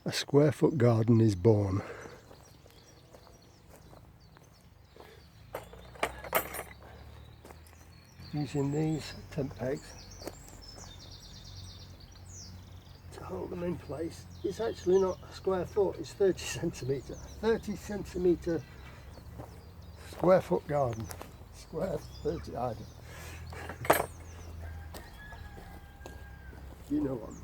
a square foot garden is born. Using these tent pegs to hold them in place. It's actually not a square foot, it's 30 centimetre. 30 centimetre square foot garden. Square 30, I don't. You know what I mean.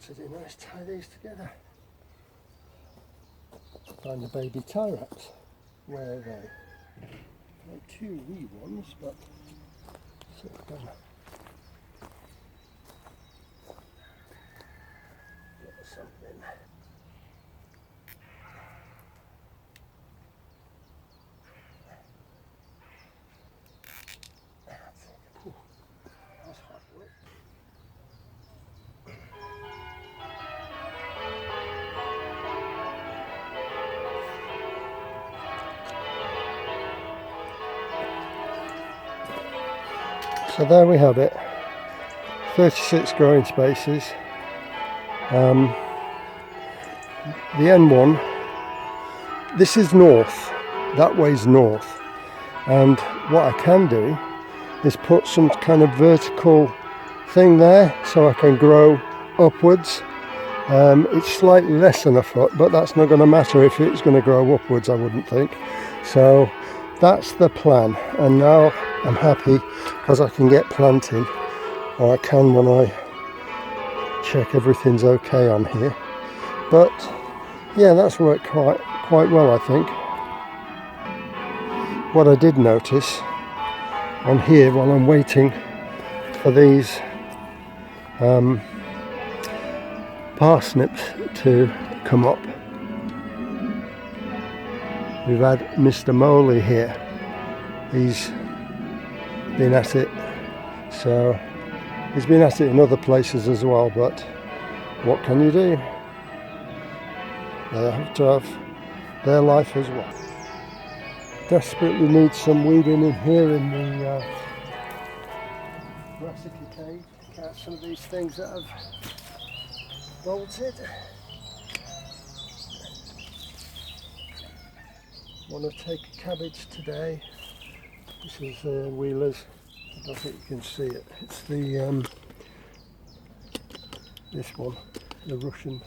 To do nice, tie these together. Find the baby Tyrax. Where are they? They're two wee ones, but sort of gonna get something. Ooh, that's hard work. So there we have it, 36 growing spaces. The N1, this is north, that way's north, and what I can do is put some kind of vertical thing there so I can grow upwards. It's slightly less than a foot, but that's not going to matter if it's going to grow upwards, I wouldn't think. So that's the plan, and now I'm happy because I can get planting, or I can when I check everything's okay on here. But yeah, that's worked quite well, I think. What I did notice on here while I'm waiting for these parsnips to come up, we've had Mr. Moley here. He's been at it, so he's been at it in other places as well, but what can you do? They have to have their life as well. Desperately need some weeding in here in the Brassica cave. Check out some of these things that have bolted. Want to take a cabbage today. This is Wheeler's. I don't think you can see it. It's the this one, the Russian.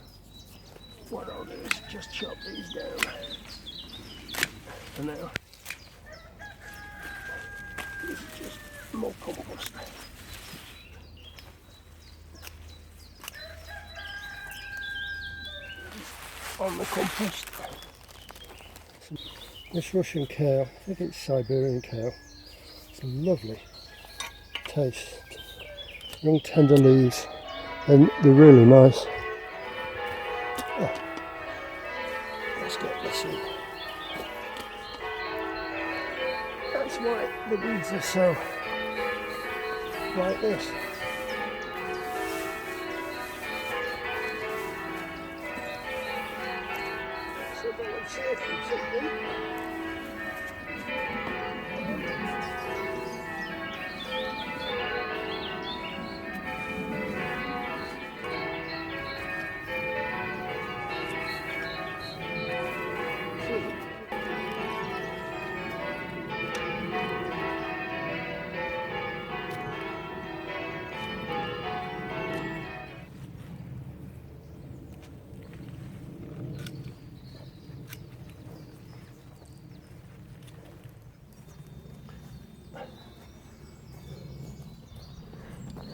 What I'll do is just chop these down for now. This is just more compost. On the compost. This Russian kale, I think it's Siberian kale. It's lovely taste. Young tender leaves, and they're really nice. Oh. Let's get this in. That's why the weeds are so like this. So they will share from something.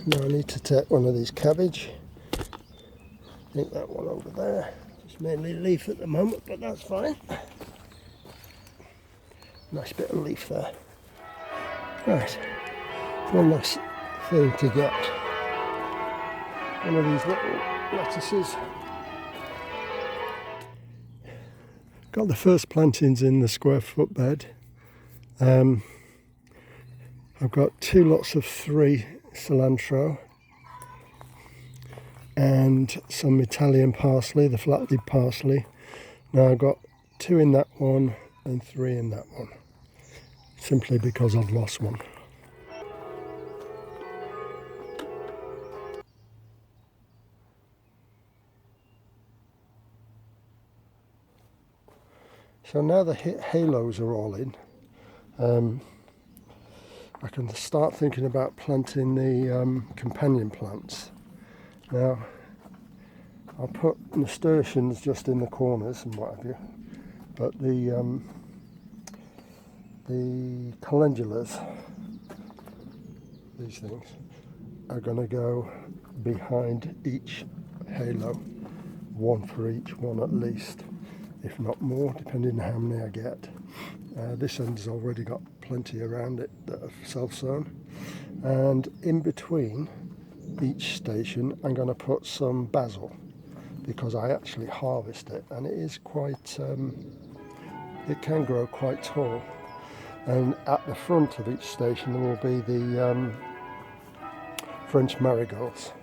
Now I need to take one of these cabbage. I think that one over there. It's mainly leaf at the moment, but that's fine. Nice bit of leaf there. Right, One last thing to get. One of these little lettuces. Got the first plantings in the square foot bed. I've got 2 lots of 3 cilantro and some Italian parsley, the flat-leaf parsley. Now I've got 2 in that one and 3 in that one, simply because I've lost one. So now the halos are all in, I can start thinking about planting the companion plants. Now I'll put nasturtiums just in the corners and what have you, but the calendulas, these things, are going to go behind each halo, 1 for each one at least, if not more, depending on how many I get. This end's already got plenty around it that are self-sown, and in between each station I'm going to put some basil, because I actually harvest it and it is quite, it can grow quite tall. And at the front of each station there will be the French marigolds.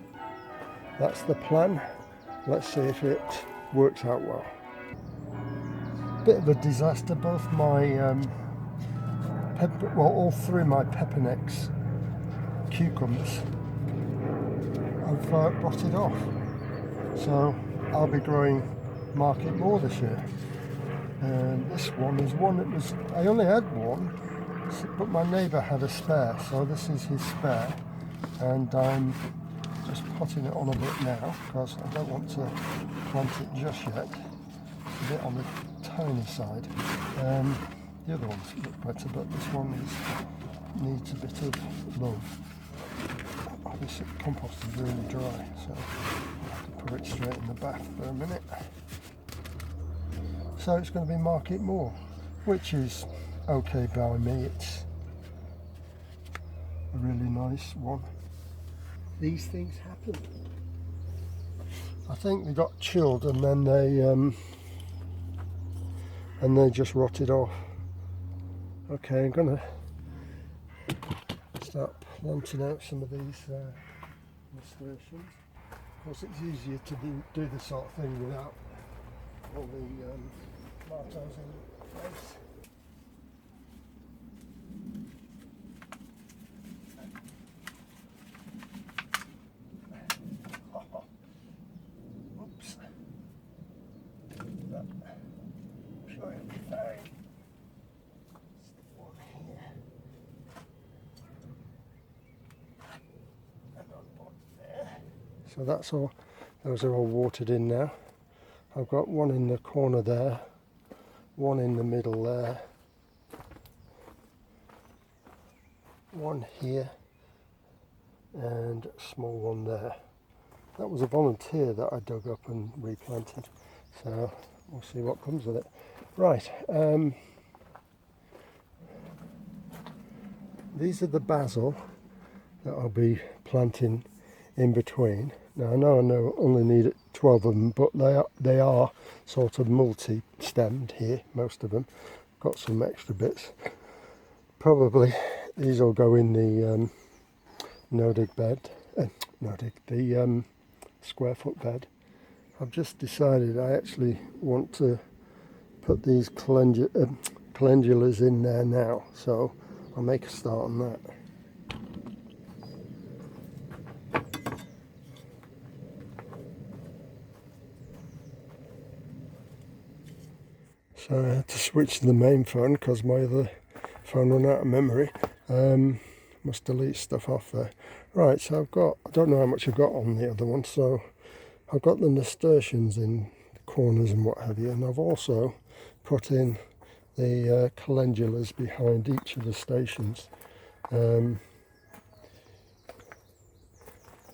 That's the plan. Let's see if it works out well. Bit of a disaster, both my all 3 of my peppernex cucumbers have rotted off, so I'll be growing market more this year. And this one is one that was, I only had one, but my neighbour had a spare, so this is his spare, and I'm just potting it on a bit now because I don't want to plant it just yet. It's a bit on the tiny side. The other ones look better, but this one needs a bit of love. Oh, this compost is really dry, so I have to put it straight in the bath for a minute. So it's going to be market more, which is okay by me. It's a really nice one. These things happen. I think they got chilled and then they just rotted off. Okay, I'm gonna start planting out some of these nasturtiums. Of course, it's easier to do this sort of thing without all the tomatoes in place. So that's all, those are all watered in now. I've got one in the corner there, one in the middle there, one here, and a small one there. That was a volunteer that I dug up and replanted, so we'll see what comes of it. Right, these are the basil that I'll be planting in between. Now I know I only need 12 of them, but they are sort of multi-stemmed here, most of them. Got some extra bits. Probably these will go in the no-dig bed, the square foot bed. I've just decided I actually want to put these calendulas in there now, so I'll make a start on that. So I had to switch to the main phone because my other phone ran out of memory. Must delete stuff off there. Right, so I've got, I don't know how much I've got on the other one, so I've got the nasturtiums in the corners and what have you, and I've also put in the calendulas behind each of the stations.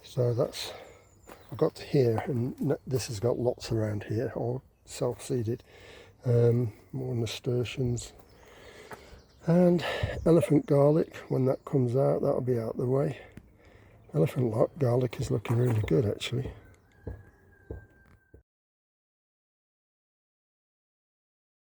So that's, I've got here, and this has got lots around here, all self-seeded. More nasturtiums, And elephant garlic, when that comes out, that'll be out the way. Elephant garlic is looking really good actually.